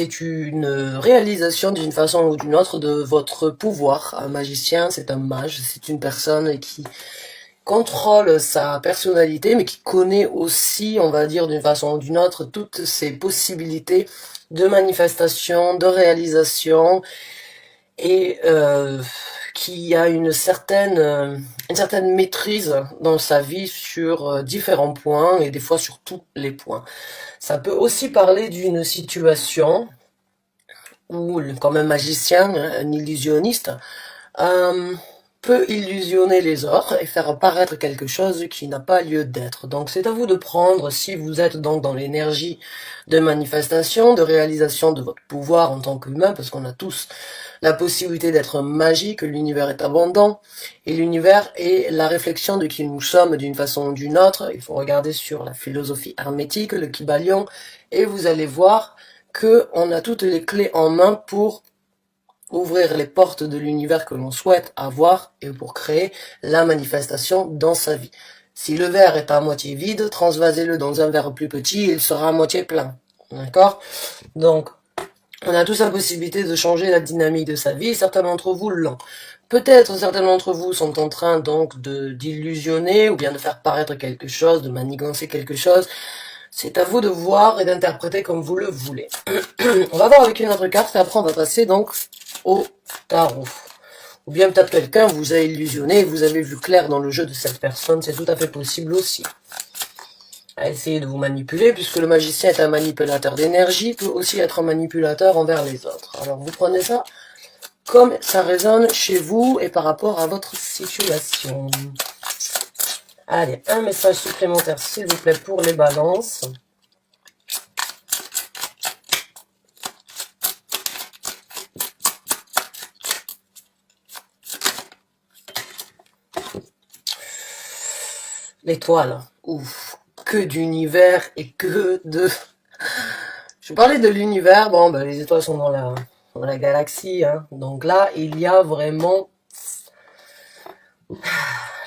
C'est une réalisation d'une façon ou d'une autre de votre pouvoir. Un magicien, c'est un mage, c'est une personne qui contrôle sa personnalité, mais qui connaît aussi, on va dire d'une façon ou d'une autre, toutes ses possibilités de manifestation, de réalisation, et qui a une certaine maîtrise dans sa vie sur différents points, et des fois sur tous les points. Ça peut aussi parler d'une situation où, comme un magicien, un illusionniste, euh, peut illusionner les autres et faire apparaître quelque chose qui n'a pas lieu d'être. Donc c'est à vous de prendre, si vous êtes donc dans l'énergie de manifestation, de réalisation de votre pouvoir en tant qu'humain, parce qu'on a tous la possibilité d'être magique, l'univers est abondant, et l'univers est la réflexion de qui nous sommes d'une façon ou d'une autre. Il faut regarder sur la philosophie hermétique, le Kybalion, et vous allez voir que on a toutes les clés en main pour ouvrir les portes de l'univers que l'on souhaite avoir et pour créer la manifestation dans sa vie. Si le verre est à moitié vide, transvasez-le dans un verre plus petit, il sera à moitié plein. D'accord? Donc, on a tous la possibilité de changer la dynamique de sa vie, certains d'entre vous l'ont. Peut-être certains d'entre vous sont en train donc d'illusionner ou bien de faire paraître quelque chose, de manigancer quelque chose. C'est à vous de voir et d'interpréter comme vous le voulez. On va voir avec une autre carte et après on va passer donc au tarot. Ou bien peut-être quelqu'un vous a illusionné, vous avez vu clair dans le jeu de cette personne, c'est tout à fait possible aussi. À essayer de vous manipuler, puisque le magicien est un manipulateur d'énergie, peut aussi être un manipulateur envers les autres. Alors vous prenez ça comme ça résonne chez vous et par rapport à votre situation. Allez, un message supplémentaire s'il vous plaît pour les balances. L'étoile. Ouf, que d'univers et que de... Je parlais de l'univers, bon, ben, les étoiles sont dans la galaxie, hein. Donc là, il y a vraiment...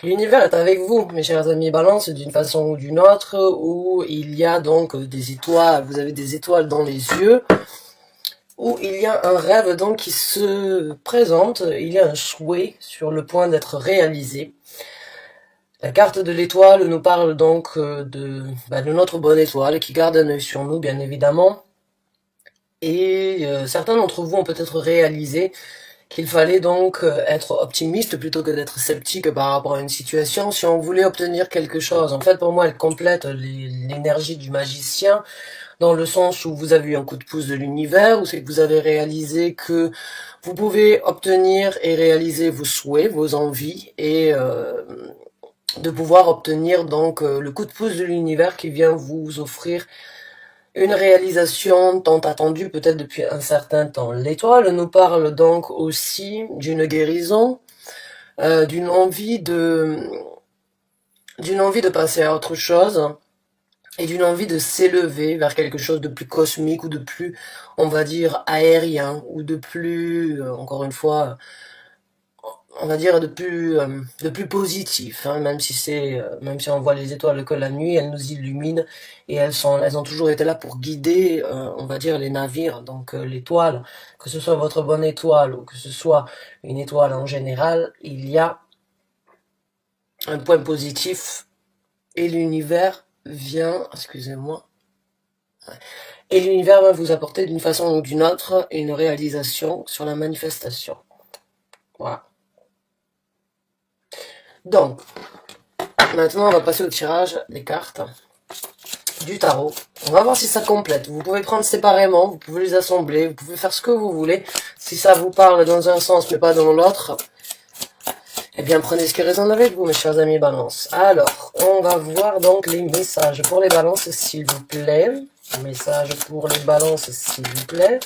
L'univers est avec vous, mes chers amis Balance, d'une façon ou d'une autre, où il y a donc des étoiles, vous avez des étoiles dans les yeux, où il y a un rêve donc qui se présente, il y a un souhait sur le point d'être réalisé. La carte de l'étoile nous parle donc de notre bonne étoile qui garde un œil sur nous, bien évidemment. Et certains d'entre vous ont peut-être réalisé qu'il fallait donc être optimiste plutôt que d'être sceptique par rapport à une situation si on voulait obtenir quelque chose. En fait, pour moi, elle complète l'énergie du magicien dans le sens où vous avez eu un coup de pouce de l'univers, où c'est que vous avez réalisé que vous pouvez obtenir et réaliser vos souhaits, vos envies, et de pouvoir obtenir donc le coup de pouce de l'univers qui vient vous offrir une réalisation tant attendue peut-être depuis un certain temps. L'étoile nous parle donc aussi d'une guérison, d'une envie de passer à autre chose et d'une envie de s'élever vers quelque chose de plus cosmique ou de plus, on va dire, aérien ou de plus, encore une fois, on va dire de plus positif, hein, même si on voit les étoiles que la nuit, elles nous illuminent et elles ont toujours été là pour guider, on va dire les navires. Donc l'étoile, que ce soit votre bonne étoile ou que ce soit une étoile en général, il y a un point positif et l'univers vient, excusez-moi, et l'univers va vous apporter d'une façon ou d'une autre une réalisation sur la manifestation. Voilà. Donc, maintenant, on va passer au tirage des cartes du tarot. On va voir si ça complète. Vous pouvez prendre séparément, vous pouvez les assembler, vous pouvez faire ce que vous voulez. Si ça vous parle dans un sens mais pas dans l'autre, eh bien prenez ce qui résonne avec vous, mes chers amis Balance. Alors, on va voir donc les messages pour les Balances, s'il vous plaît. Messages pour les Balances, s'il vous plaît.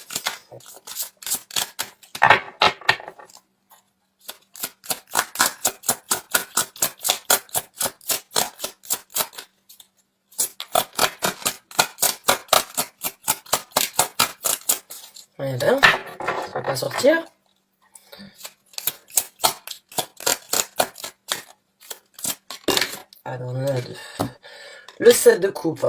Eh bien, ça va pas sortir. Alors, on a deux. Le 7 de coupe.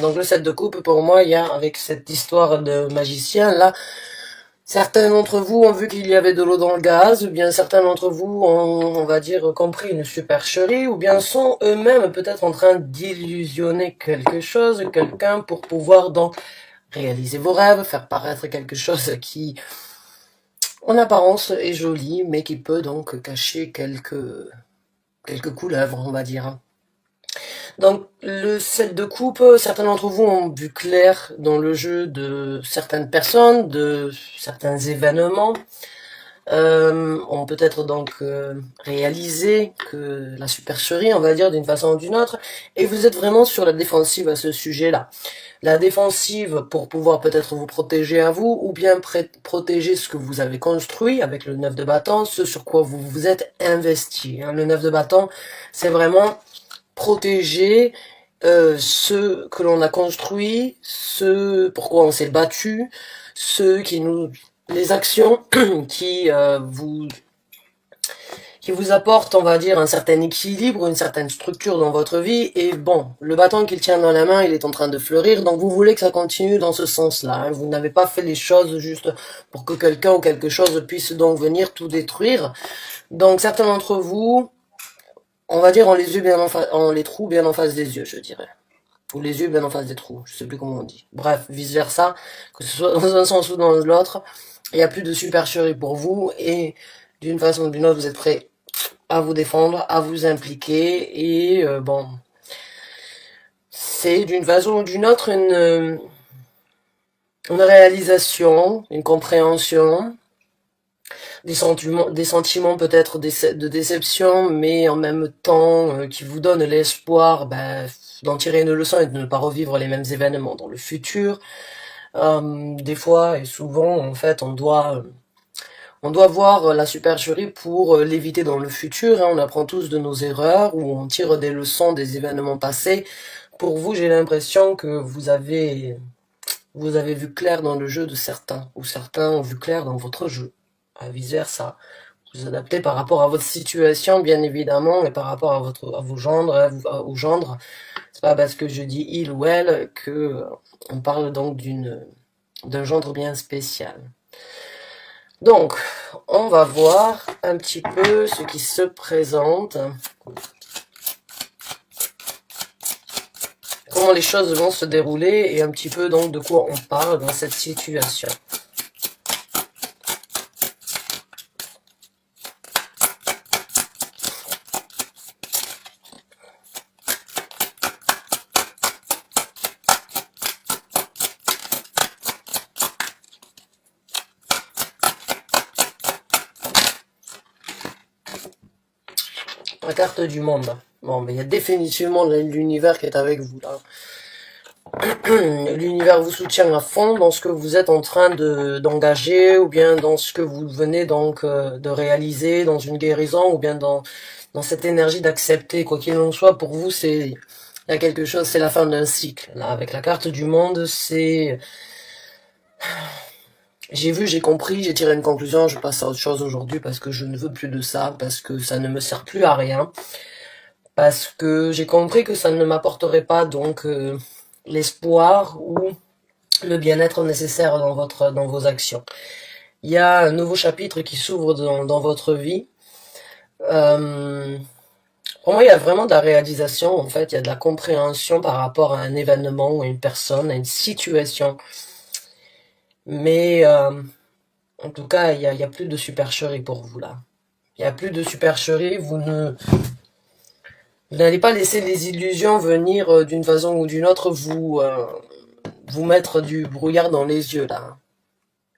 Donc le 7 de coupe, pour moi, il y a, avec cette histoire de magicien, là, certains d'entre vous ont vu qu'il y avait de l'eau dans le gaz, ou bien certains d'entre vous ont, on va dire, compris une supercherie, ou bien sont eux-mêmes peut-être en train d'illusionner quelque chose, quelqu'un, pour pouvoir donc réaliser vos rêves, faire paraître quelque chose qui, en apparence, est joli, mais qui peut donc cacher quelques couleuvres, on va dire. Donc, le 7 de coupe, certains d'entre vous ont vu clair dans le jeu de certaines personnes, de certains événements, ont peut-être donc réalisé que la supercherie, on va dire, d'une façon ou d'une autre, et vous êtes vraiment sur la défensive à ce sujet-là. La défensive pour pouvoir peut-être vous protéger à vous, ou bien protéger ce que vous avez construit avec le 9 de bâton, ce sur quoi vous vous êtes investi. Hein. Le 9 de bâton, c'est vraiment protéger ce que l'on a construit, ce pourquoi on s'est battu, les actions qui vous apportent, on va dire, un certain équilibre, une certaine structure dans votre vie. Et bon, le bâton qu'il tient dans la main, il est en train de fleurir, donc vous voulez que ça continue dans ce sens-là. Hein. Vous n'avez pas fait les choses juste pour que quelqu'un ou quelque chose puisse donc venir tout détruire. Donc certains d'entre vous, on va dire, ont les yeux bien en face, ont les trous bien en face des yeux, je dirais. Ou les yeux bien en face des trous, je sais plus comment on dit. Bref, vice versa, que ce soit dans un sens ou dans l'autre, il n'y a plus de supercherie pour vous, et d'une façon ou d'une autre, vous êtes prêts à vous défendre, à vous impliquer, et bon, c'est d'une façon ou d'une autre une réalisation, une compréhension, des sentiments peut-être de déception, mais en même temps qui vous donnent l'espoir d'en tirer une leçon et de ne pas revivre les mêmes événements dans le futur. Des fois et souvent, en fait, on doit voir la supercherie pour l'éviter dans le futur. Hein. On apprend tous de nos erreurs ou on tire des leçons des événements passés. Pour vous, j'ai l'impression que vous avez vu clair dans le jeu de certains, ou certains ont vu clair dans votre jeu. Vice versa. Vous adaptez par rapport à votre situation, bien évidemment, et par rapport à vos gendres, aux gendres. C'est pas parce que je dis il ou elle que on parle donc d'un gendre bien spécial. Donc, on va voir un petit peu ce qui se présente. Comment les choses vont se dérouler et un petit peu donc de quoi on parle dans cette situation. La carte du monde. Bon, mais il y a définitivement l'univers qui est avec vous là. L'univers vous soutient à fond dans ce que vous êtes en train d'engager, ou bien dans ce que vous venez donc de réaliser, dans une guérison, ou bien dans cette énergie d'accepter, quoi qu'il en soit. Pour vous, il y a quelque chose, c'est la fin d'un cycle. Là, avec la carte du monde, c'est... J'ai vu, j'ai compris, j'ai tiré une conclusion, je passe à autre chose aujourd'hui parce que je ne veux plus de ça, parce que ça ne me sert plus à rien, parce que j'ai compris que ça ne m'apporterait pas donc l'espoir ou le bien-être nécessaire dans vos actions. Il y a un nouveau chapitre qui s'ouvre dans votre vie. Pour moi, il y a vraiment de la réalisation, en fait, il y a de la compréhension par rapport à un événement, à une personne, à une situation. Mais en tout cas, il y a plus de supercherie pour vous là. Il y a plus de supercherie, vous n'allez pas laisser les illusions venir d'une façon ou d'une autre vous mettre du brouillard dans les yeux là.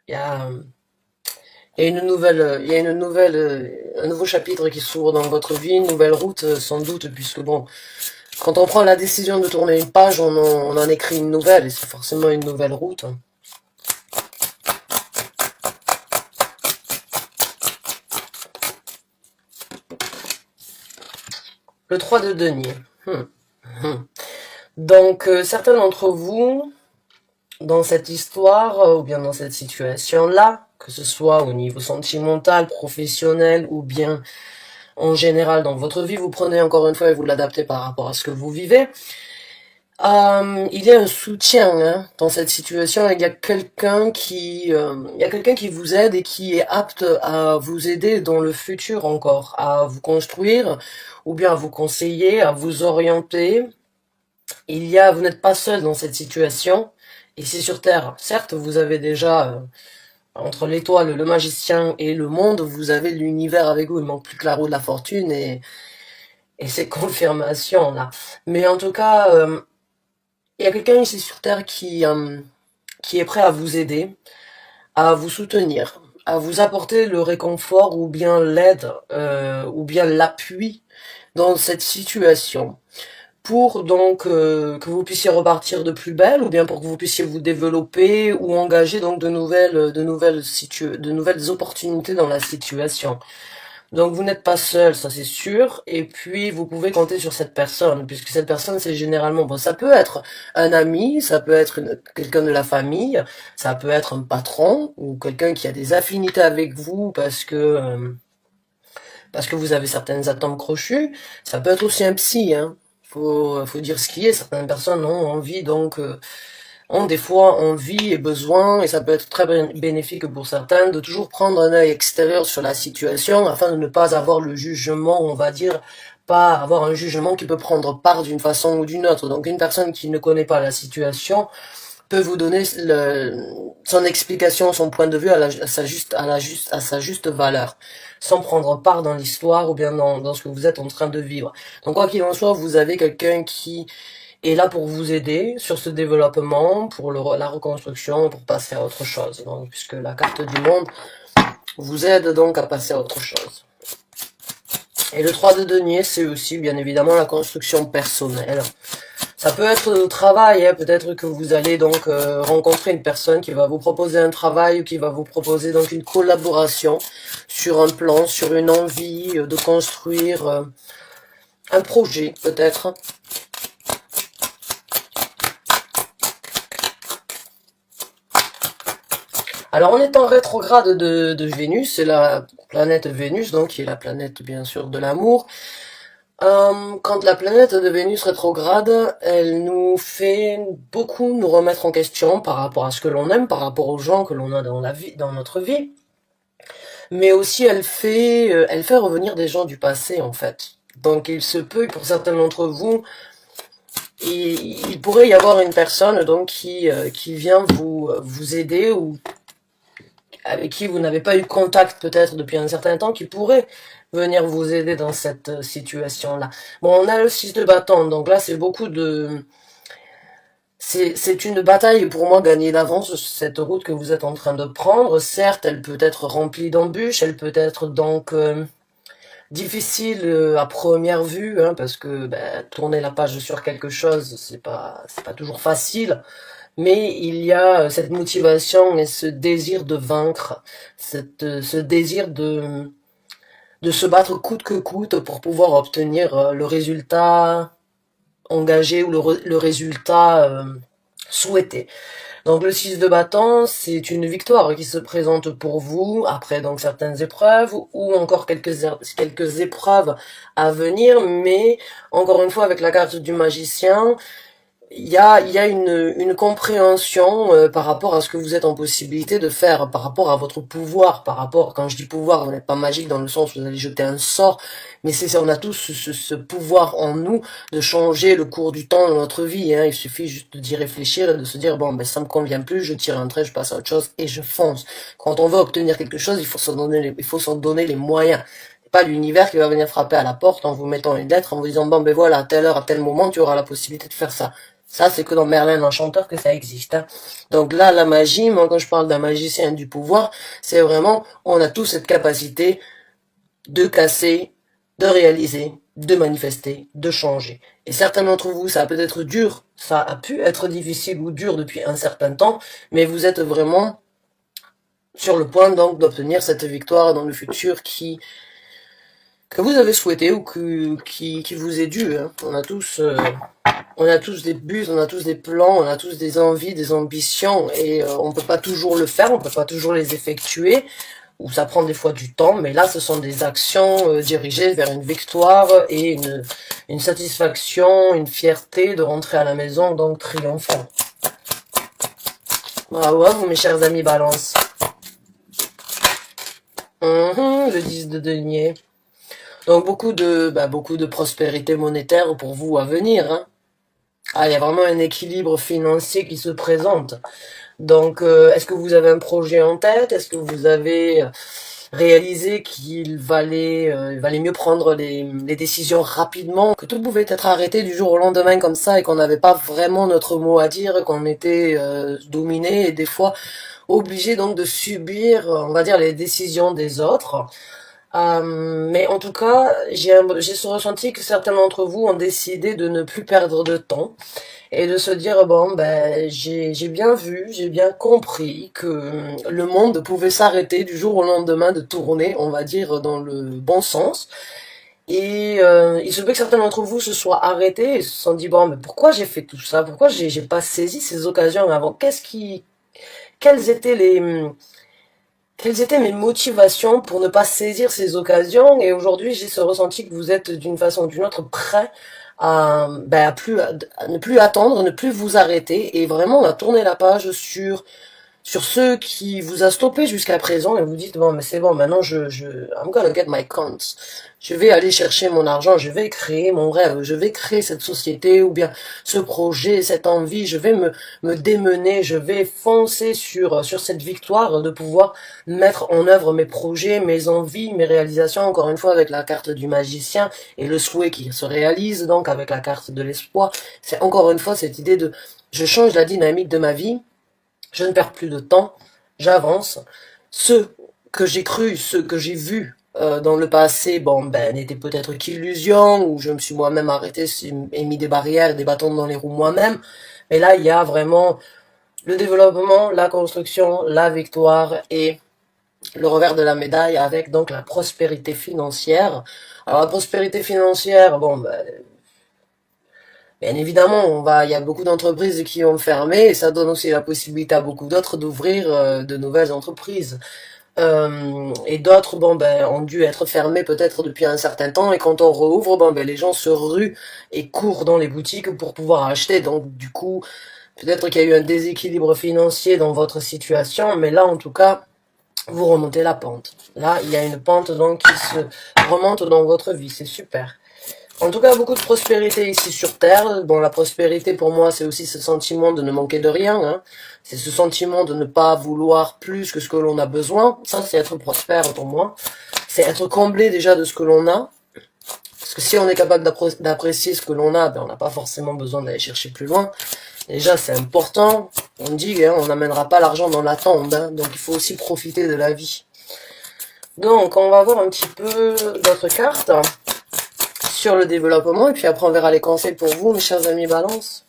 Il y a un nouveau chapitre qui s'ouvre dans votre vie, une nouvelle route sans doute, puisque bon, quand on prend la décision de tourner une page, on en écrit une nouvelle, et c'est forcément une nouvelle route. Le 3 de denier. Donc, certains d'entre vous, dans cette histoire, ou bien dans cette situation-là, que ce soit au niveau sentimental, professionnel, ou bien en général dans votre vie, vous prenez encore une fois et vous l'adaptez par rapport à ce que vous vivez. Il y a un soutien hein, dans cette situation. Il y a quelqu'un qui vous aide et qui est apte à vous aider dans le futur encore, à vous construire ou bien à vous conseiller, à vous orienter. Vous n'êtes pas seul dans cette situation. Ici sur Terre, certes, vous avez déjà entre l'étoile, le magicien et le monde, vous avez l'univers avec vous. Il manque plus que la roue de la fortune et ces confirmations là. Mais en tout cas. Il y a quelqu'un ici sur Terre qui est prêt à vous aider, à vous soutenir, à vous apporter le réconfort ou bien l'aide ou bien l'appui dans cette situation pour donc que vous puissiez repartir de plus belle ou bien pour que vous puissiez vous développer ou engager donc de nouvelles opportunités dans la situation. Donc vous n'êtes pas seul, ça c'est sûr, et puis vous pouvez compter sur cette personne, puisque cette personne c'est généralement, bon ça peut être un ami, ça peut être quelqu'un de la famille, ça peut être un patron, ou quelqu'un qui a des affinités avec vous parce que vous avez certaines atomes crochus, ça peut être aussi un psy, hein. Faut dire ce qui est, certaines personnes ont envie donc ont des fois envie et besoin, et ça peut être très bénéfique pour certains, de toujours prendre un œil extérieur sur la situation afin de ne pas avoir le jugement, on va dire, pas avoir un jugement qui peut prendre part d'une façon ou d'une autre. Donc une personne qui ne connaît pas la situation peut vous donner son explication, son point de vue à sa juste valeur, sans prendre part dans l'histoire ou bien dans ce que vous êtes en train de vivre. Donc quoi qu'il en soit, vous avez quelqu'un qui est là pour vous aider sur ce développement, pour la reconstruction, pour passer à autre chose. Donc, puisque la carte du monde vous aide donc à passer à autre chose. Et le 3 de denier, c'est aussi bien évidemment la construction personnelle. Ça peut être au travail, hein, peut-être que vous allez donc rencontrer une personne qui va vous proposer un travail ou qui va vous proposer donc une collaboration sur un plan, sur une envie de construire un projet peut-être. Alors on est en rétrograde de Vénus, c'est la planète Vénus, donc qui est la planète bien sûr de l'amour. Quand la planète de Vénus rétrograde, elle nous fait beaucoup nous remettre en question par rapport à ce que l'on aime, par rapport aux gens que l'on a dans la vie, dans notre vie. Mais aussi elle fait revenir des gens du passé en fait. Donc il se peut, pour certains d'entre vous, il pourrait y avoir une personne donc qui vient vous aider ou avec qui vous n'avez pas eu contact peut-être depuis un certain temps, qui pourrait venir vous aider dans cette situation-là. Bon, on a le 6 de bâton, donc là c'est beaucoup de... C'est une bataille pour moi gagnée d'avance, cette route que vous êtes en train de prendre. Certes, elle peut être remplie d'embûches, elle peut être donc difficile à première vue, hein, parce que tourner la page sur quelque chose, c'est pas toujours facile. Mais il y a cette motivation et ce désir de vaincre, ce désir de se battre coûte que coûte pour pouvoir obtenir le résultat engagé ou le résultat souhaité. Donc le 6 de bâton, c'est une victoire qui se présente pour vous après donc certaines épreuves ou encore quelques épreuves à venir, mais encore une fois avec la carte du magicien, il y a une compréhension par rapport à ce que vous êtes en possibilité de faire, par rapport à votre pouvoir, par rapport, quand je dis pouvoir, vous n'êtes pas magique dans le sens où vous allez jeter un sort, mais on a tous ce pouvoir en nous de changer le cours du temps de notre vie, hein. Il suffit juste d'y réfléchir et de se dire, bon, ça me convient plus, je tire un trait, je passe à autre chose et je fonce. Quand on veut obtenir quelque chose, il faut s'en donner les moyens. Pas l'univers qui va venir frapper à la porte en vous mettant une lettre, en vous disant, bon, voilà, à telle heure, à tel moment, tu auras la possibilité de faire ça. Ça, c'est que dans Merlin l'Enchanteur que ça existe, hein. Donc là, la magie, moi, quand je parle d'un magicien du pouvoir, c'est vraiment, on a tous cette capacité de casser, de réaliser, de manifester, de changer. Et certains d'entre vous, ça a peut-être dur, ça a pu être difficile ou dur depuis un certain temps, mais vous êtes vraiment sur le point donc d'obtenir cette victoire dans le futur que vous avez souhaité ou qui vous est dû, hein. On a tous des buts, on a tous des plans, on a tous des envies, des ambitions, et on peut pas toujours le faire, on peut pas toujours les effectuer. où ça prend des fois du temps, mais là, ce sont des actions dirigées vers une victoire et une satisfaction, une fierté de rentrer à la maison, donc triomphant. Bravo à vous, mes chers amis Balance. Le 10 de denier. Donc, beaucoup de prospérité monétaire pour vous à venir, hein. Ah, il y a vraiment un équilibre financier qui se présente. Donc, est-ce que vous avez un projet en tête? Est-ce que vous avez réalisé il valait mieux prendre les décisions rapidement, que tout pouvait être arrêté du jour au lendemain comme ça et qu'on n'avait pas vraiment notre mot à dire, qu'on était dominé et des fois obligé donc de subir, on va dire, les décisions des autres. Mais en tout cas, j'ai ce ressenti que certains d'entre vous ont décidé de ne plus perdre de temps et de se dire bon ben j'ai bien vu, j'ai bien compris que le monde pouvait s'arrêter du jour au lendemain de tourner, on va dire dans le bon sens. Et il se peut que certains d'entre vous se soient arrêtés et se sont dit bon mais pourquoi j'ai fait tout ça, pourquoi j'ai pas saisi ces occasions avant, quelles étaient quelles étaient mes motivations pour ne pas saisir ces occasions. Et aujourd'hui j'ai ce ressenti que vous êtes d'une façon ou d'une autre prêt à ne plus attendre, ne plus vous arrêter et vraiment à tourner la page sur ceux qui vous a stoppé jusqu'à présent et vous dites bon mais c'est bon maintenant I'm gonna get my coins, je vais aller chercher mon argent, je vais créer mon rêve, je vais créer cette société ou bien ce projet, cette envie, je vais me démener, je vais foncer sur cette victoire de pouvoir mettre en œuvre mes projets, mes envies, mes réalisations, encore une fois avec la carte du magicien et le souhait qui se réalise donc avec la carte de l'espoir. C'est encore une fois cette idée de je change la dynamique de ma vie. Je ne perds plus de temps, j'avance. Ce que j'ai cru, ce que j'ai vu dans le passé, n'était peut-être qu'illusion, ou je me suis moi-même arrêté et mis des barrières, des bâtons dans les roues moi-même. Mais là, il y a vraiment le développement, la construction, la victoire et le revers de la médaille avec donc la prospérité financière. Alors la prospérité financière, bien évidemment, il y a beaucoup d'entreprises qui ont fermé et ça donne aussi la possibilité à beaucoup d'autres d'ouvrir de nouvelles entreprises. Et d'autres, ont dû être fermées peut-être depuis un certain temps et quand on rouvre, les gens se ruent et courent dans les boutiques pour pouvoir acheter. Donc, du coup, peut-être qu'il y a eu un déséquilibre financier dans votre situation, mais là, en tout cas, vous remontez la pente. Là, il y a une pente donc qui se remonte dans votre vie. C'est super. En tout cas, beaucoup de prospérité ici sur Terre. Bon, la prospérité, pour moi, c'est aussi ce sentiment de ne manquer de rien, hein. C'est ce sentiment de ne pas vouloir plus que ce que l'on a besoin. Ça, c'est être prospère pour moi. C'est être comblé déjà de ce que l'on a. Parce que si on est capable d'apprécier ce que l'on a, on n'a pas forcément besoin d'aller chercher plus loin. Déjà, c'est important. On dit, on n'amènera pas l'argent dans la tombe, hein. Donc, il faut aussi profiter de la vie. Donc, on va voir un petit peu d'autres cartes sur le développement, et puis après on verra les conseils pour vous, mes chers amis Balance.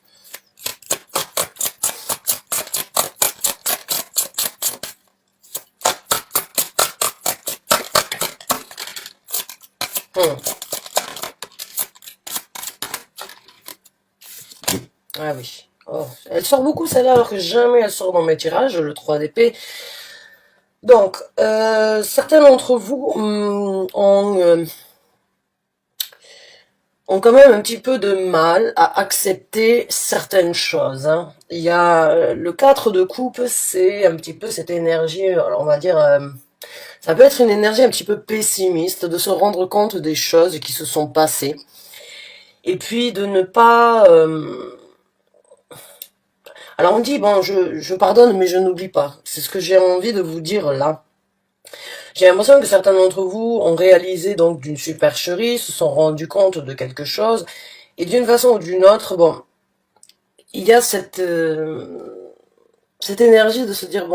Ah oui. Oh, elle sort beaucoup celle-là, alors que jamais elle sort dans mes tirages, le 3 d'épée. Donc, certains d'entre vous ont quand même un petit peu de mal à accepter certaines choses, hein. Il y a le 4 de coupe, c'est un petit peu cette énergie, alors on va dire, ça peut être une énergie un petit peu pessimiste, de se rendre compte des choses qui se sont passées, et puis de ne pas... Alors on dit, je pardonne, mais je n'oublie pas. C'est ce que j'ai envie de vous dire là. J'ai l'impression que certains d'entre vous ont réalisé donc d'une supercherie, se sont rendus compte de quelque chose, et d'une façon ou d'une autre, il y a cette énergie de se dire,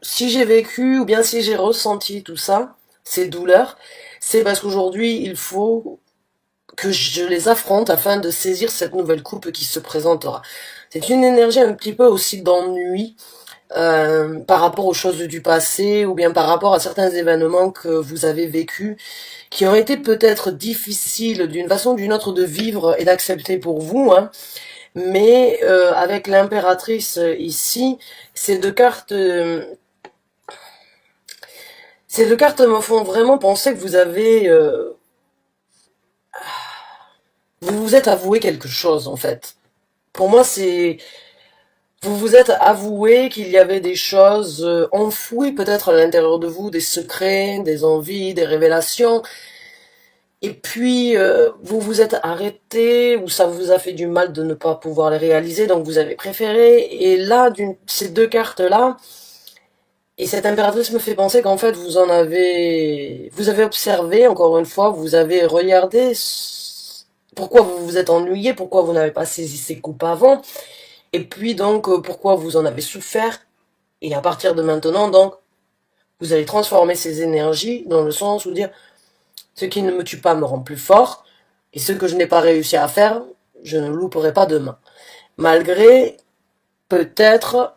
si j'ai vécu, ou bien si j'ai ressenti tout ça, ces douleurs, c'est parce qu'aujourd'hui, il faut que je les affronte afin de saisir cette nouvelle coupe qui se présentera. C'est une énergie un petit peu aussi d'ennui, par rapport aux choses du passé ou bien par rapport à certains événements que vous avez vécus qui ont été peut-être difficiles d'une façon ou d'une autre de vivre et d'accepter pour vous, hein. Mais avec l'impératrice ici, ces deux cartes Ces deux cartes me font vraiment penser que vous vous êtes avoué quelque chose, en fait. Pour moi, vous vous êtes avoué qu'il y avait des choses enfouies peut-être à l'intérieur de vous, des secrets, des envies, des révélations. Et puis, vous vous êtes arrêté, ou ça vous a fait du mal de ne pas pouvoir les réaliser, donc vous avez préféré. Et là, ces deux cartes-là, et cette impératrice me fait penser qu'en fait, vous avez observé, encore une fois, vous avez regardé pourquoi vous vous êtes ennuyé, pourquoi vous n'avez pas saisi ces coupes avant, et puis donc, pourquoi vous en avez souffert. Et à partir de maintenant, donc, vous allez transformer ces énergies dans le sens où dire, ce qui ne me tue pas me rend plus fort, et ce que je n'ai pas réussi à faire, je ne louperai pas demain. Malgré, peut-être,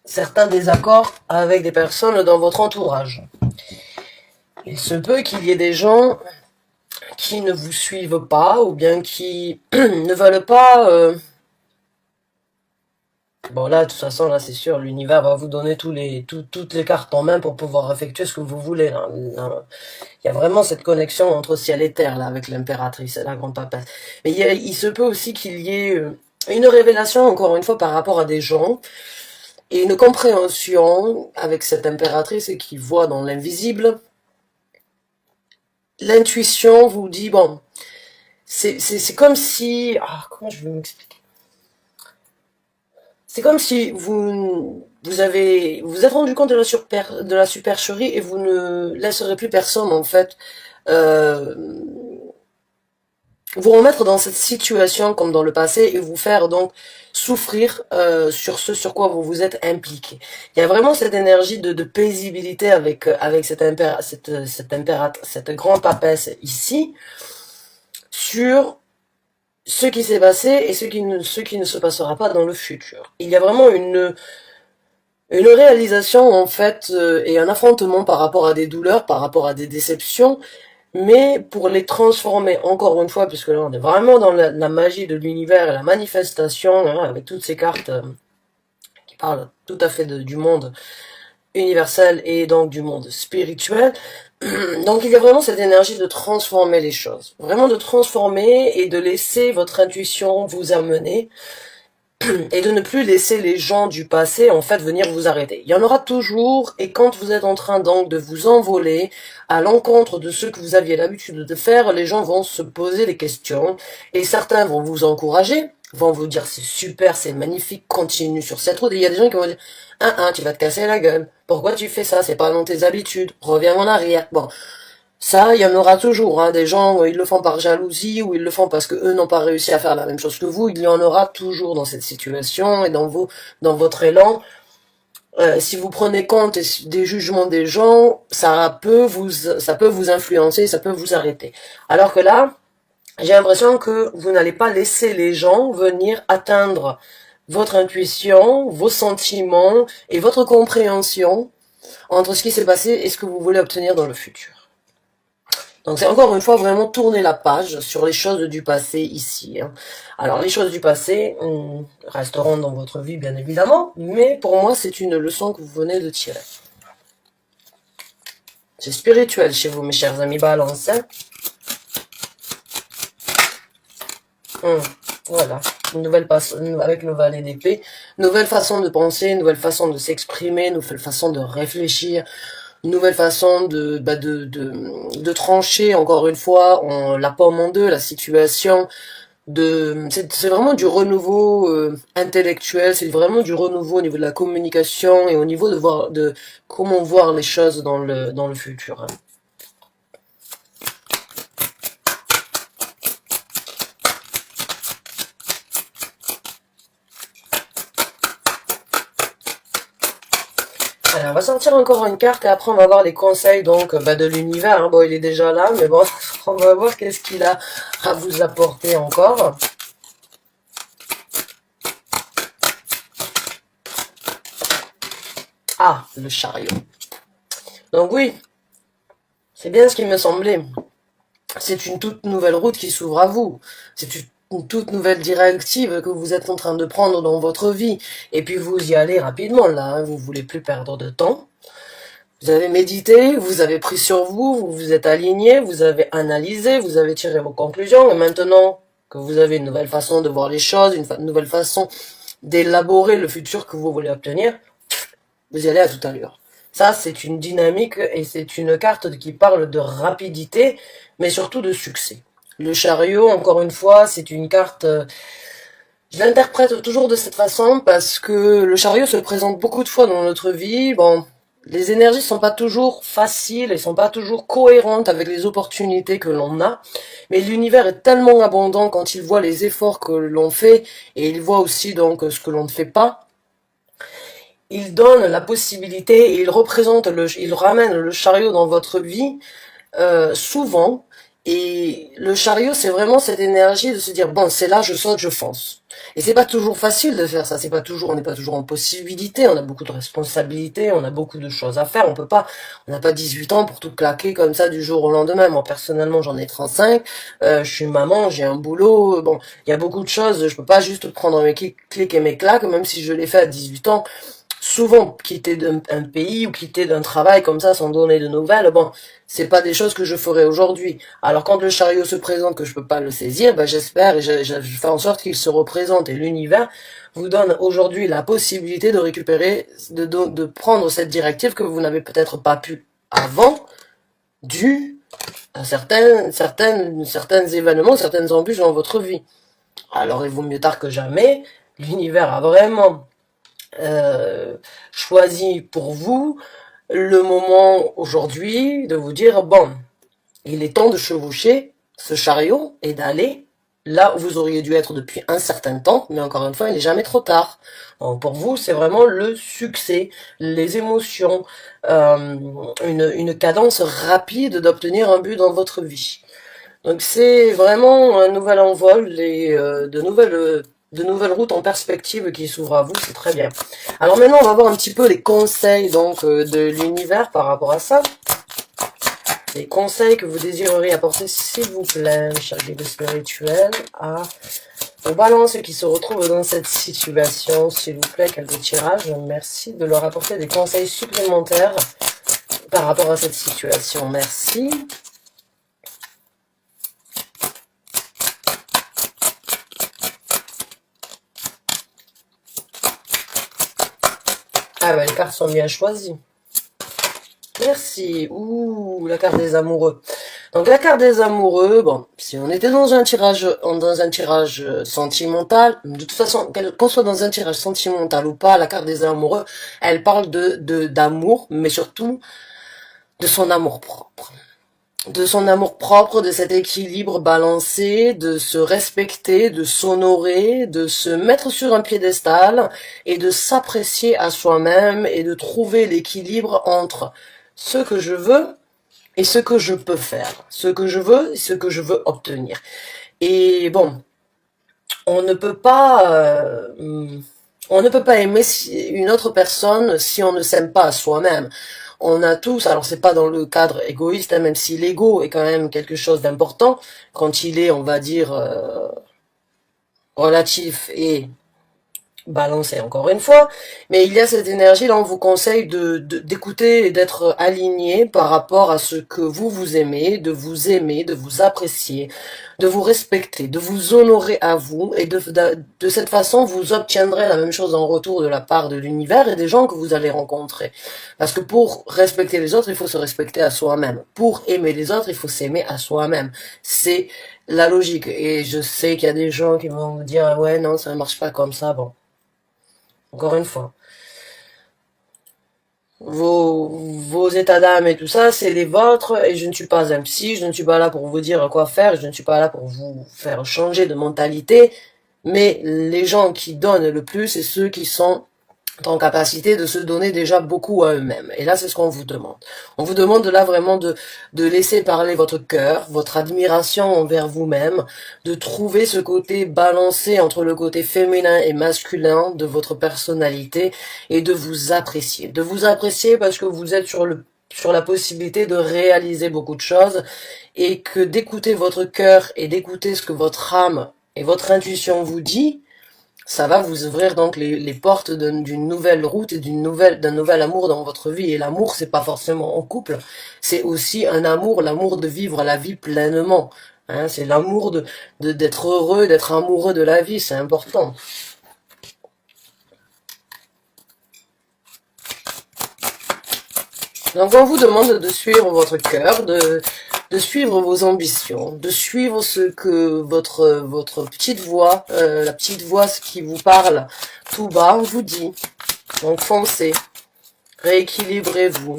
certains désaccords avec des personnes dans votre entourage. Il se peut qu'il y ait des gens qui ne vous suivent pas, ou bien qui ne veulent pas... Bon là, de toute façon, là c'est sûr, l'univers va vous donner toutes les cartes en main pour pouvoir effectuer ce que vous voulez. Là. Il y a vraiment cette connexion entre ciel et terre, là, avec l'impératrice et la grande papesse. Mais il se peut aussi qu'il y ait une révélation, encore une fois, par rapport à des gens, et une compréhension avec cette impératrice qui voit dans l'invisible. L'intuition vous dit, bon, c'est comme si... Ah, comment je vais m'expliquer? C'est comme si vous êtes rendu compte de la supercherie et vous ne laisserez plus personne, en fait, euh, vous remettre dans cette situation comme dans le passé et vous faire donc souffrir sur ce sur quoi vous vous êtes impliqué. Il y a vraiment cette énergie de paisibilité avec cette grande papesse ici sur ce qui s'est passé et ce qui ne se passera pas dans le futur. Il y a vraiment une réalisation en fait et un affrontement par rapport à des douleurs, par rapport à des déceptions, mais pour les transformer encore une fois, puisque là on est vraiment dans la magie de l'univers et la manifestation, hein, avec toutes ces cartes qui parlent tout à fait du monde universel et donc du monde spirituel. Donc il y a vraiment cette énergie de transformer les choses, vraiment de transformer et de laisser votre intuition vous amener et de ne plus laisser les gens du passé en fait venir vous arrêter. Il y en aura toujours, et quand vous êtes en train donc de vous envoler à l'encontre de ce que vous aviez l'habitude de faire, les gens vont se poser des questions et certains vont vous encourager, vont vous dire c'est super, c'est magnifique, continue sur cette route. Et il y a des gens qui vont dire tu vas te casser la gueule, pourquoi tu fais ça, c'est pas dans tes habitudes, reviens en arrière. Bon, ça, il y en aura toujours, hein, des gens, ils le font par jalousie, ou ils le font parce que eux n'ont pas réussi à faire la même chose que vous, il y en aura toujours dans cette situation, et dans votre élan. Si vous prenez compte des jugements des gens, ça peut vous influencer, ça peut vous arrêter. Alors que là, j'ai l'impression que vous n'allez pas laisser les gens venir atteindre votre intuition, vos sentiments, et votre compréhension entre ce qui s'est passé et ce que vous voulez obtenir dans le futur. Donc c'est encore une fois vraiment tourner la page sur les choses du passé ici. Hein. Alors les choses du passé resteront dans votre vie bien évidemment, mais pour moi c'est une leçon que vous venez de tirer. C'est spirituel chez vous mes chers amis Balance. Hein. Voilà, une nouvelle façon avec le valet d'épée, nouvelle façon de penser, nouvelle façon de s'exprimer, nouvelle façon de réfléchir, une nouvelle façon de trancher encore une fois la pomme en deux, la situation c'est vraiment du renouveau intellectuel, c'est vraiment du renouveau au niveau de la communication et au niveau de comment voir les choses dans le futur. Hein. Alors, on va sortir encore une carte et après on va voir les conseils donc de l'univers. Hein. Bon, il est déjà là, mais bon, on va voir qu'est-ce qu'il a à vous apporter encore. Ah, le chariot. Donc oui, c'est bien ce qui me semblait. C'est une toute nouvelle route qui s'ouvre à vous. C'est une toute nouvelle directive que vous êtes en train de prendre dans votre vie. Et puis vous y allez rapidement là, hein. Vous voulez plus perdre de temps. Vous avez médité, vous avez pris sur vous, vous vous êtes aligné, vous avez analysé, vous avez tiré vos conclusions, et maintenant que vous avez une nouvelle façon de voir les choses, une nouvelle façon d'élaborer le futur que vous voulez obtenir, vous y allez à toute allure. Ça, c'est une dynamique et c'est une carte qui parle de rapidité, mais surtout de succès. Le chariot, encore une fois, c'est une carte... je l'interprète toujours de cette façon parce que le chariot se présente beaucoup de fois dans notre vie. Bon, les énergies sont pas toujours faciles, elles sont pas toujours cohérentes avec les opportunités que l'on a. Mais l'univers est tellement abondant quand il voit les efforts que l'on fait et il voit aussi donc ce que l'on ne fait pas. Il donne la possibilité, il ramène le chariot dans votre vie souvent. Et le chariot, c'est vraiment cette énergie de se dire bon, c'est là, je saute, je fonce. Et c'est pas toujours facile de faire ça. C'est pas toujours, on n'est pas toujours en possibilité. On a beaucoup de responsabilités, on a beaucoup de choses à faire. On n'a pas 18 ans pour tout claquer comme ça du jour au lendemain. Moi personnellement, j'en ai 35. Je suis maman, j'ai un boulot. Bon, il y a beaucoup de choses. Je peux pas juste prendre mes clics et mes claques, même si je l'ai fait à 18 ans. Souvent, quitter d'un pays ou quitter d'un travail comme ça sans donner de nouvelles, bon, c'est pas des choses que je ferai aujourd'hui. Alors quand le chariot se présente, que je peux pas le saisir, ben j'espère et je fais en sorte qu'il se représente et l'univers vous donne aujourd'hui la possibilité de récupérer, de prendre cette directive que vous n'avez peut-être pas pu avant, dû à certains événements, certaines embûches dans votre vie. Alors il vaut mieux tard que jamais. L'univers a vraiment choisi pour vous le moment aujourd'hui de vous dire bon, il est temps de chevaucher ce chariot et d'aller là où vous auriez dû être depuis un certain temps, mais encore une fois, il n'est jamais trop tard. Donc pour vous, c'est vraiment le succès, les émotions, une cadence rapide d'obtenir un but dans votre vie. Donc c'est vraiment un nouvel envol et de nouvelles routes en perspective qui s'ouvrent à vous, c'est très bien. Alors maintenant, on va voir un petit peu les conseils donc de l'univers par rapport à ça. Les conseils que vous désireriez apporter, s'il vous plaît, cher guide spirituel, à aux balances qui se retrouvent dans cette situation, s'il vous plaît, quelques tirages. Merci de leur apporter des conseils supplémentaires par rapport à cette situation. Merci. Ah ben, les cartes sont bien choisies. Merci. Ouh, la carte des amoureux. Donc la carte des amoureux, bon, si on était dans un tirage sentimental, de toute façon, qu'on soit dans un tirage sentimental ou pas, la carte des amoureux, elle parle d'amour, mais surtout de son amour propre. De son amour propre, de cet équilibre balancé, de se respecter, de s'honorer, de se mettre sur un piédestal et de s'apprécier à soi-même et de trouver l'équilibre entre ce que je veux et ce que je peux faire, ce que je veux et ce que je veux obtenir. Et bon, on ne peut pas aimer une autre personne si on ne s'aime pas à soi-même. On a tous, alors c'est pas dans le cadre égoïste, hein, même si l'ego est quand même quelque chose d'important, quand il est, on va dire, relatif et balancé encore une fois, mais il y a cette énergie, là on vous conseille d'écouter et d'être aligné par rapport à ce que vous aimez, de vous apprécier, de vous respecter, de vous honorer à vous, et de cette façon vous obtiendrez la même chose en retour de la part de l'univers et des gens que vous allez rencontrer. Parce que pour respecter les autres, il faut se respecter à soi-même. Pour aimer les autres, il faut s'aimer à soi-même. C'est la logique. Et je sais qu'il y a des gens qui vont vous dire, ouais, non, ça ne marche pas comme ça, bon. Encore une fois, vos états d'âme et tout ça, c'est les vôtres, et je ne suis pas un psy, je ne suis pas là pour vous dire quoi faire, je ne suis pas là pour vous faire changer de mentalité, mais les gens qui donnent le plus, c'est ceux qui sont en capacité de se donner déjà beaucoup à eux-mêmes. Et là, c'est ce qu'on vous demande. On vous demande là vraiment de laisser parler votre cœur, votre admiration envers vous-même, de trouver ce côté balancé entre le côté féminin et masculin de votre personnalité et de vous apprécier. De vous apprécier parce que vous êtes sur la possibilité de réaliser beaucoup de choses et que d'écouter votre cœur et d'écouter ce que votre âme et votre intuition vous dit, ça va vous ouvrir donc les portes d'une nouvelle route et d'un nouvel amour dans votre vie. Et l'amour, c'est pas forcément en couple, c'est aussi un amour, l'amour de vivre la vie pleinement. Hein, c'est l'amour d'être heureux, d'être amoureux de la vie, c'est important. Donc on vous demande de suivre votre cœur, de suivre vos ambitions, de suivre ce que votre petite voix, la petite voix qui vous parle tout bas vous dit. Donc foncez, rééquilibrez-vous,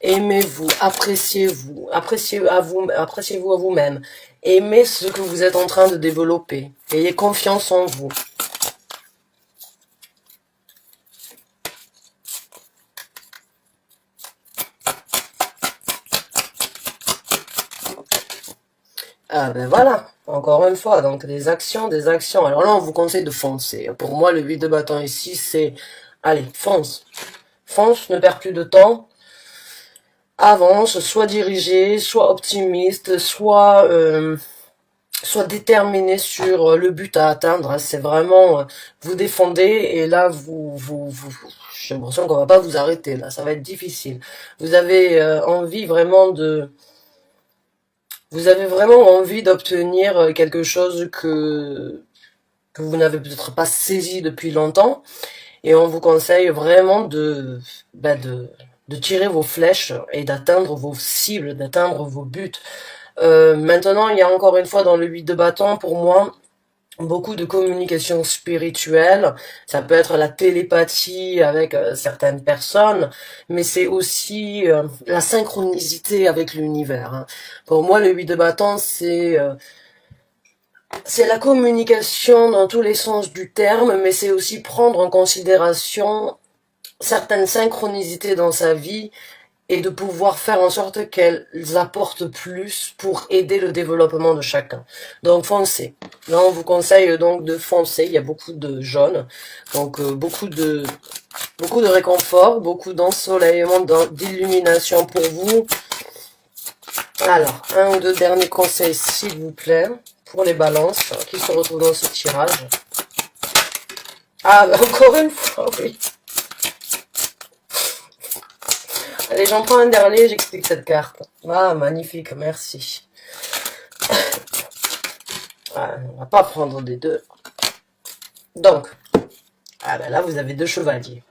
aimez-vous, appréciez-vous, appréciez-vous à vous-même, aimez ce que vous êtes en train de développer, ayez confiance en vous. Ah ben voilà, encore une fois, donc des actions, des actions. Alors là, on vous conseille de foncer. Pour moi, le 8 de bâton ici, c'est, allez, fonce. Fonce, ne perds plus de temps. Avance, sois dirigé, sois optimiste, sois déterminé sur le but à atteindre. C'est vraiment, vous défendez et là, j'ai l'impression qu'on va pas vous arrêter. Là, ça va être difficile. Vous avez envie vraiment vous avez vraiment envie d'obtenir quelque chose que vous n'avez peut-être pas saisi depuis longtemps, et on vous conseille vraiment de tirer vos flèches et d'atteindre vos cibles, d'atteindre vos buts. Maintenant, il y a encore une fois dans le 8 de bâton, pour moi, beaucoup de communication spirituelle, ça peut être la télépathie avec certaines personnes, mais c'est aussi la synchronicité avec l'univers. Hein. Pour moi, le 8 de bâton, c'est la communication dans tous les sens du terme, mais c'est aussi prendre en considération certaines synchronicités dans sa vie et de pouvoir faire en sorte qu'elles apportent plus pour aider le développement de chacun. Donc foncez. Là, on vous conseille donc de foncer. Il y a beaucoup de jaune, donc beaucoup de réconfort, beaucoup d'ensoleillement, d'illumination pour vous. Alors, un ou deux derniers conseils, s'il vous plaît, pour les balances qui se retrouvent dans ce tirage. Ah, bah, encore une fois, oui. Allez, j'en prends un dernier, j'explique cette carte. Ah, magnifique, merci. Ah, on va pas prendre des deux. Donc, ah ben là, vous avez deux chevaliers.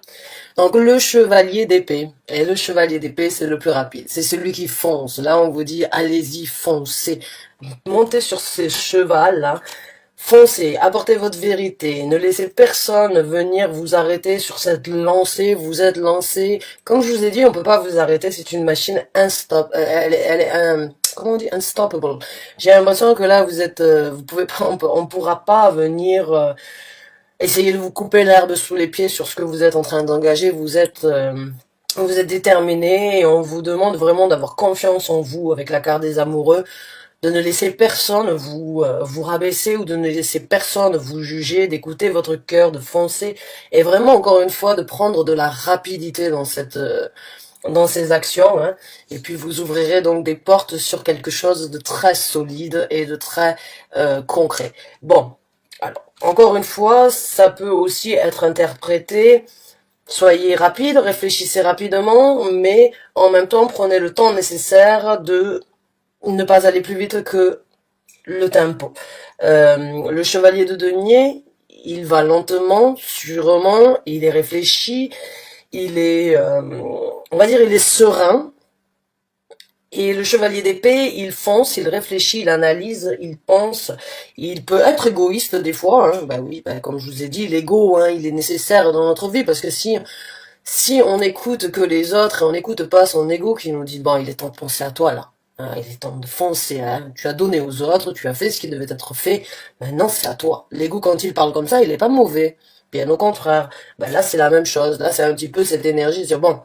Donc, le chevalier d'épée. Et le chevalier d'épée, c'est le plus rapide. C'est celui qui fonce. Là, on vous dit, allez-y, foncez. Montez sur ce cheval-là. Foncez, apportez votre vérité, ne laissez personne venir vous arrêter sur cette lancée, vous êtes lancé. Comme je vous ai dit, on peut pas vous arrêter, c'est une machine elle est comment on dit, unstoppable. J'ai l'impression que là, vous êtes, vous pouvez pas, on pourra pas venir essayer de vous couper l'herbe sous les pieds sur ce que vous êtes en train d'engager. Vous êtes déterminé et on vous demande vraiment d'avoir confiance en vous avec la carte des amoureux, de ne laisser personne vous rabaisser ou de ne laisser personne vous juger, d'écouter votre cœur, de foncer et vraiment encore une fois de prendre de la rapidité dans dans ces actions, hein, et puis vous ouvrirez donc des portes sur quelque chose de très solide et de très concret. Bon, alors encore une fois, ça peut aussi être interprété. Soyez rapide, réfléchissez rapidement, mais en même temps prenez le temps nécessaire de ne pas aller plus vite que le tempo. Le chevalier de denier, il va lentement, sûrement, il est réfléchi, il est, on va dire, il est serein. Et le chevalier d'épée, il fonce, il réfléchit, il analyse, il pense, il peut être égoïste des fois, hein. Bah oui, bah comme je vous ai dit, l'ego, hein, il est nécessaire dans notre vie, parce que si on n'écoute que les autres et on n'écoute pas son ego qui nous dit, bon, il est temps de penser à toi, là. Hein, il est temps de foncer, hein. Tu as donné aux autres, tu as fait ce qui devait être fait, maintenant c'est à toi. L'ego, quand il parle comme ça, il est pas mauvais. Bien au contraire. Ben là, c'est la même chose. Là, c'est un petit peu cette énergie de dire, bon,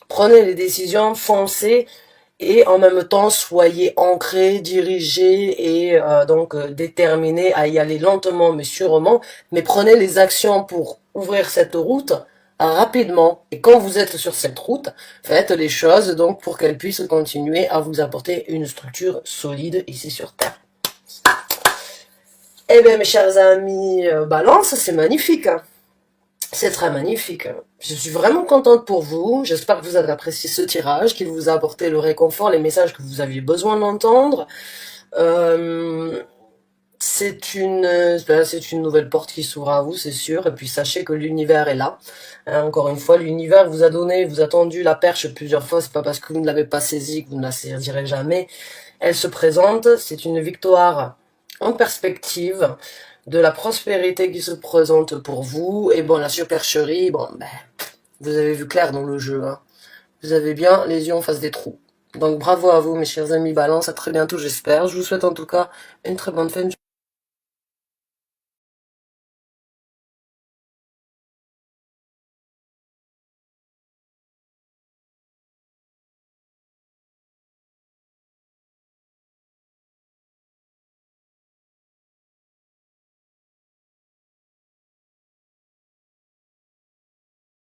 prenez les décisions, foncez, et en même temps, soyez ancrés, dirigés et donc déterminés à y aller lentement mais sûrement, mais prenez les actions pour ouvrir cette route rapidement. Et quand vous êtes sur cette route, faites les choses donc pour qu'elles puissent continuer à vous apporter une structure solide ici sur Terre. Eh bien, mes chers amis, Balance, c'est magnifique, hein. C'est très magnifique. Je suis vraiment contente pour vous. J'espère que vous avez apprécié ce tirage, qu'il vous a apporté le réconfort, les messages que vous aviez besoin d'entendre. Euh, c'est une nouvelle porte qui s'ouvre à vous, c'est sûr. Et puis sachez que l'univers est là. Hein, encore une fois, l'univers vous a donné, vous a tendu la perche plusieurs fois. C'est pas parce que vous ne l'avez pas saisie que vous ne la saisirez jamais. Elle se présente. C'est une victoire en perspective, de la prospérité qui se présente pour vous. Et bon, la supercherie, bon, ben, vous avez vu clair dans le jeu, hein. Vous avez bien les yeux en face des trous. Donc bravo à vous, mes chers amis Balance. À très bientôt, j'espère. Je vous souhaite en tout cas une très bonne fin de journée.